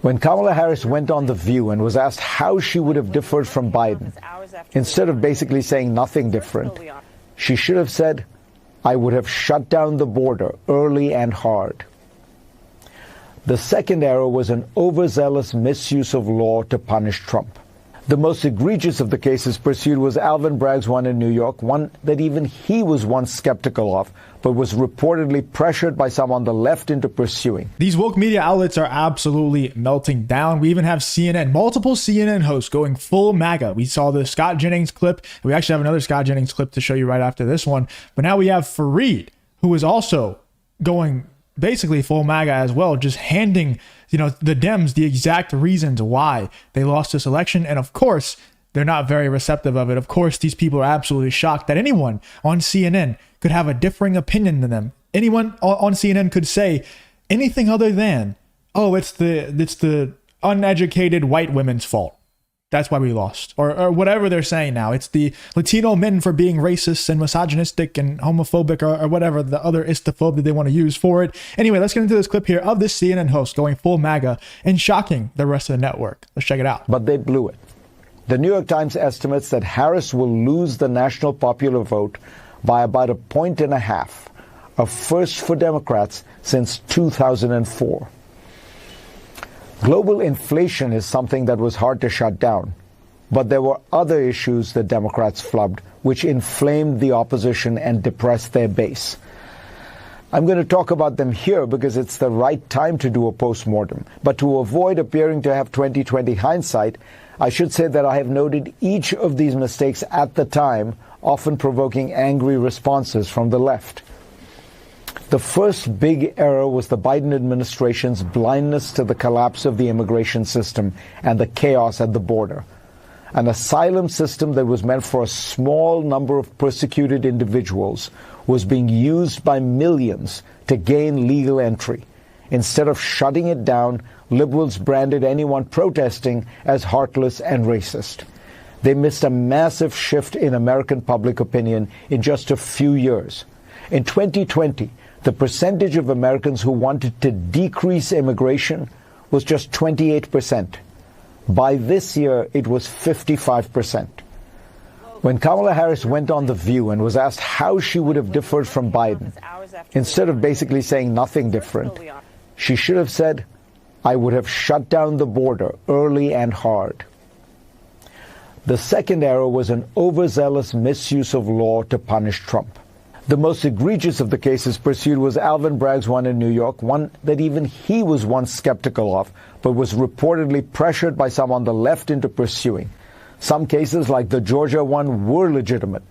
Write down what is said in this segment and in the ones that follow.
When Kamala Harris went on The View and was asked how she would have differed from Biden, instead of basically saying nothing different, she should have said, "I would have shut down the border early and hard." The second error was an overzealous misuse of law to punish Trump. The most egregious of the cases pursued was Alvin Bragg's one in New York, one that even he was once skeptical of, but was reportedly pressured by some on the left into pursuing. These woke media outlets are absolutely melting down. We even have CNN, multiple CNN hosts going full MAGA. We saw the Scott Jennings clip. We actually have another Scott Jennings clip to show you right after this one. But now we have Fareed, who is also going basically full MAGA as well, just handing, the Dems the exact reasons why they lost this election. And of course, they're not very receptive of it. Of course, these people are absolutely shocked that anyone on CNN could have a differing opinion than them. Anyone on CNN could say anything other than, oh, it's the uneducated white women's fault. That's why we lost. Or whatever they're saying now. It's the Latino men for being racist and misogynistic and homophobic or whatever the other istophobe that they want to use for it. Anyway, let's get into this clip here of this CNN host going full MAGA and shocking the rest of the network. Let's check it out. But they blew it. The New York Times estimates that Harris will lose the national popular vote by about 1.5 points, a first for Democrats since 2004. Global inflation is something that was hard to shut down, but there were other issues the Democrats flubbed, which inflamed the opposition and depressed their base. I'm going to talk about them here because it's the right time to do a postmortem, but to avoid appearing to have 20/20 hindsight, I should say that I have noted each of these mistakes at the time, often provoking angry responses from the left. The first big error was the Biden administration's blindness to the collapse of the immigration system and the chaos at the border. An asylum system that was meant for a small number of persecuted individuals was being used by millions to gain legal entry. Instead of shutting it down, liberals branded anyone protesting as heartless and racist. They missed a massive shift in American public opinion in just a few years. In 2020, the percentage of Americans who wanted to decrease immigration was just 28%. By this year, it was 55%. When Kamala Harris went on The View and was asked how she would have differed from Biden, instead of basically saying nothing different, she should have said, "I would have shut down the border early and hard." The second error was an overzealous misuse of law to punish Trump. The most egregious of the cases pursued was Alvin Bragg's one in New York, one that even he was once skeptical of, but was reportedly pressured by some on the left into pursuing. Some cases, like the Georgia one, were legitimate,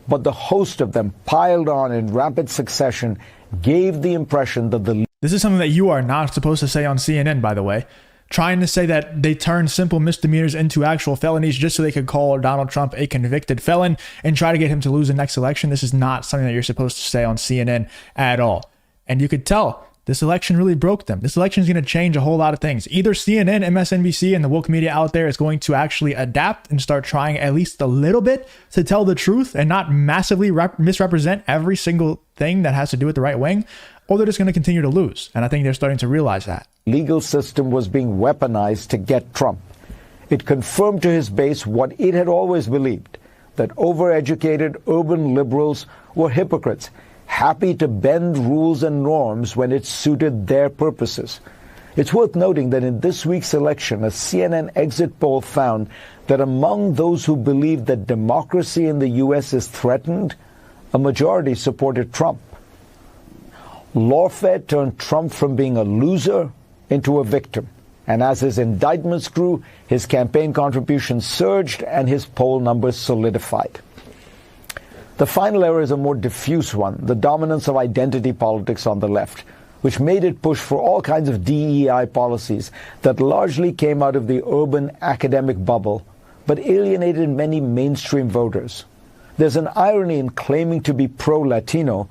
but the host of them piled on in rapid succession gave the impression that the... This is something that you are not supposed to say on CNN, by the way. Trying to say that they turned simple misdemeanors into actual felonies just so they could call Donald Trump a convicted felon and try to get him to lose the next election. This is not something that you're supposed to say on CNN at all. And you could tell this election really broke them. This election is going to change a whole lot of things. Either CNN, MSNBC, and the woke media out there is going to actually adapt and start trying at least a little bit to tell the truth and not massively misrepresent every single thing that has to do with the right wing, or they're just going to continue to lose. And I think they're starting to realize that. Legal system was being weaponized to get Trump. It confirmed to his base what it had always believed, that overeducated urban liberals were hypocrites, happy to bend rules and norms when it suited their purposes. It's worth noting that in this week's election, a CNN exit poll found that among those who believed that democracy in the U.S. is threatened, a majority supported Trump. Lawfare turned Trump from being a loser into a victim. And as his indictments grew, his campaign contributions surged and his poll numbers solidified. The final error is a more diffuse one, the dominance of identity politics on the left, which made it push for all kinds of DEI policies that largely came out of the urban academic bubble, but alienated many mainstream voters. There's an irony in claiming to be pro-Latino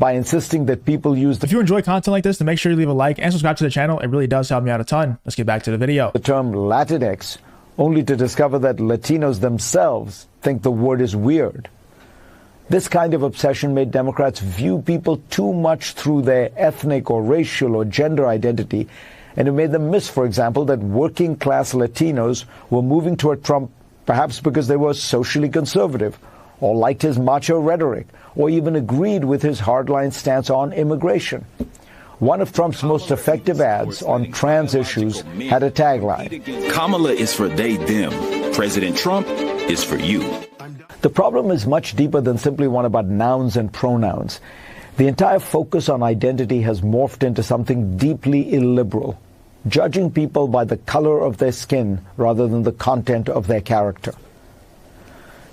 by insisting that people use If you enjoy content like this, then make sure you leave a like and subscribe to the channel. It really does help me out a ton. Let's get back to the video. The term Latinx, only to discover that Latinos themselves think the word is weird. This kind of obsession made Democrats view people too much through their ethnic or racial or gender identity And it made them miss, for example, that working class Latinos were moving toward Trump perhaps because they were socially conservative, or liked his macho rhetoric, or even agreed with his hardline stance on immigration. One of Trump's most effective ads on trans issues had a tagline: Kamala is for they, them. President Trump is for you. The problem is much deeper than simply one about nouns and pronouns. The entire focus on identity has morphed into something deeply illiberal, judging people by the color of their skin rather than the content of their character.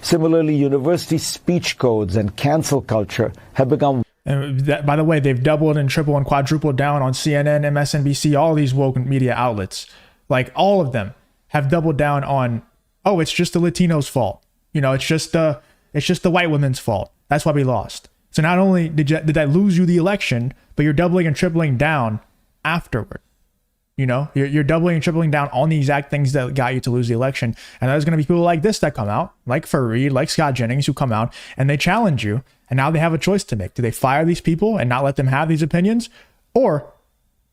Similarly, university speech codes and cancel culture have become... And that, by the way, they've doubled and tripled and quadrupled down on CNN, MSNBC, all these woke media outlets. Like, all of them have doubled down on, oh, it's just the Latinos' fault. You know, it's just the white women's fault. That's why we lost. So not only did that lose you the election, but you're doubling and tripling down afterward. You know, you're doubling and tripling down on the exact things that got you to lose the election. And there's going to be people like this that come out, like Fareed, like Scott Jennings, who come out and they challenge you. And now they have a choice to make. Do they fire these people and not let them have these opinions? Or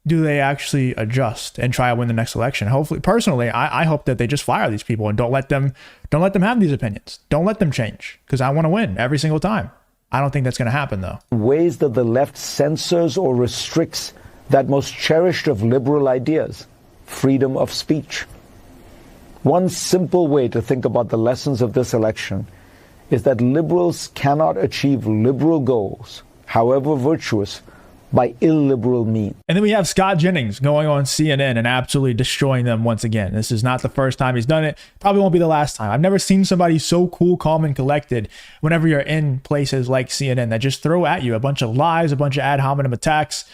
do they actually adjust and try to win the next election? Hopefully, personally, I hope that they just fire these people and don't let them have these opinions. Don't let them change, because I want to win every single time. I don't think that's going to happen, though. Ways that the left censors or restricts that most cherished of liberal ideas, freedom of speech. One simple way to think about the lessons of this election is that liberals cannot achieve liberal goals, however virtuous, by illiberal means. And then we have Scott Jennings going on CNN and absolutely destroying them once again. This is not the first time he's done it. Probably won't be the last time. I've never seen somebody so cool, calm, and collected whenever you're in places like CNN that just throw at you a bunch of lies, a bunch of ad hominem attacks.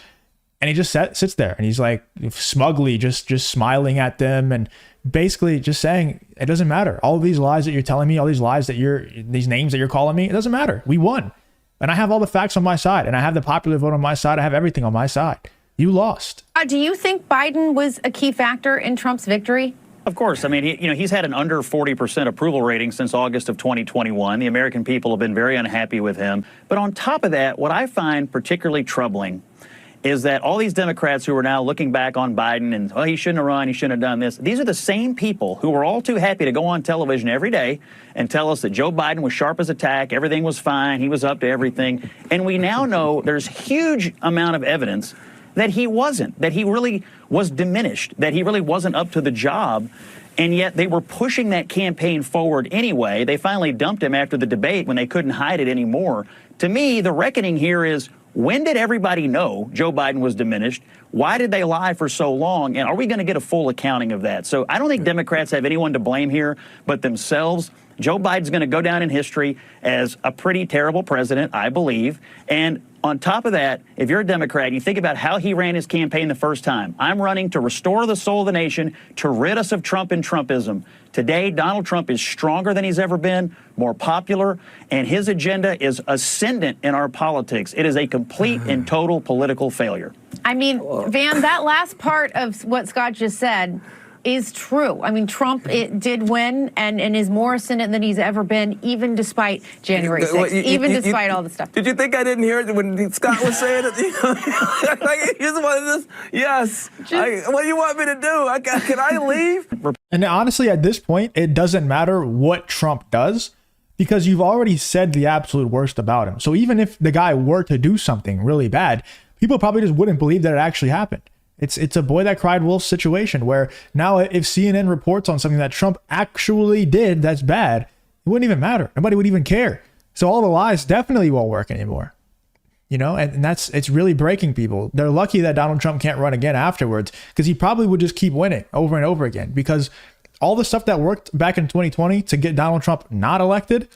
And he just sits there and he's like smugly just smiling at them and basically just saying, it doesn't matter. All of these lies that you're telling me, all these lies that these names that you're calling me, it doesn't matter. We won. And I have all the facts on my side, and I have the popular vote on my side. I have everything on my side. You lost. Do you think Biden was a key factor in Trump's victory? Of course. I mean, he's had an under 40% approval rating since August of 2021. The American people have been very unhappy with him. But on top of that, what I find particularly troubling is that all these Democrats who are now looking back on Biden and, oh, he shouldn't have run, he shouldn't have done this. These are the same people who were all too happy to go on television every day and tell us that Joe Biden was sharp as a tack, everything was fine, he was up to everything. And we now know there's huge amount of evidence that he wasn't, that he really was diminished, that he really wasn't up to the job. And yet they were pushing that campaign forward anyway. They finally dumped him after the debate when they couldn't hide it anymore. To me, the reckoning here is, when did everybody know Joe Biden was diminished? Why did they lie for so long? And are we going to get a full accounting of that? So I don't think Democrats have anyone to blame here but themselves. Joe Biden's going to go down in history as a pretty terrible president, I believe. And on top of that, if you're a Democrat, you think about how he ran his campaign the first time. I'm running to restore the soul of the nation, to rid us of Trump and Trumpism. Today, Donald Trump is stronger than he's ever been, more popular, and his agenda is ascendant in our politics. It is a complete and total political failure. I mean, Van, that last part of what Scott just said is true. I mean, Trump did win and is more ascendant than he's ever been, even despite January 6th, despite all the stuff. Did you think I didn't hear it when Scott was saying it? Like, you just wanted this? Yes. What do you want me to do? Can I leave? And honestly, at this point, it doesn't matter what Trump does, because you've already said the absolute worst about him. So even if the guy were to do something really bad, people probably just wouldn't believe that it actually happened. It's a boy that cried wolf situation where now if CNN reports on something that Trump actually did that's bad, it wouldn't even matter. Nobody would even care. So all the lies definitely won't work anymore. You know, and it's really breaking people. They're lucky that Donald Trump can't run again afterwards, because he probably would just keep winning over and over again, because all the stuff that worked back in 2020 to get Donald Trump not elected,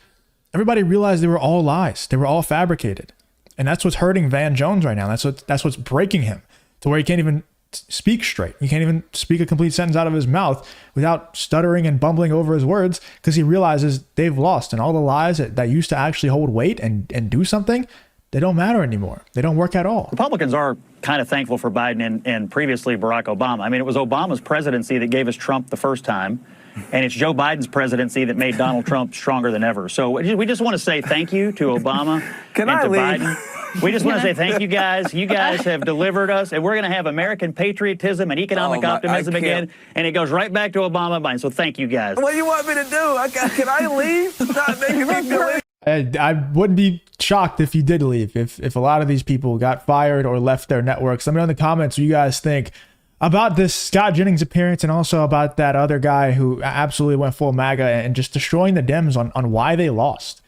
everybody realized they were all lies. They were all fabricated. And that's what's hurting Van Jones right now. That's what's breaking him to where he can't even speak straight. He can't even speak a complete sentence out of his mouth without stuttering and bumbling over his words, because he realizes they've lost, and all the lies that used to actually hold weight and do something, they don't matter anymore. They don't work at all. Republicans are kind of thankful for Biden and previously Barack Obama. I mean, it was Obama's presidency that gave us Trump the first time, and it's Joe Biden's presidency that made Donald Trump stronger than ever. So we just want to say thank you to Obama and to Biden. We just want to say thank you guys. You guys have delivered us, and we're going to have American patriotism and economic optimism again. And it goes right back to Obama Biden. So thank you guys. What do you want me to do? Can I leave? Stop making me feel I wouldn't be shocked if you did leave, if a lot of these people got fired or left their networks. Let me know in the comments what you guys think about this Scott Jennings appearance, and also about that other guy who absolutely went full MAGA and just destroying the Dems on why they lost.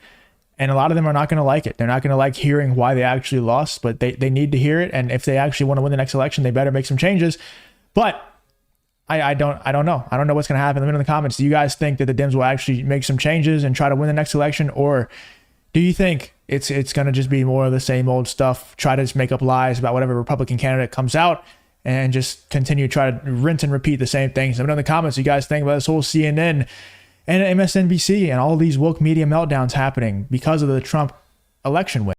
And a lot of them are not going to like it. They're not going to like hearing why they actually lost, but they need to hear it. And if they actually want to win the next election, they better make some changes. But I don't know. I don't know what's going to happen. Let me know in the comments. Do you guys think that the Dems will actually make some changes and try to win the next election? Or do you think it's going to just be more of the same old stuff, try to just make up lies about whatever Republican candidate comes out, and just continue to try to rinse and repeat the same things? Let me know in the comments what you guys think about this whole CNN and MSNBC and all these woke media meltdowns happening because of the Trump election win.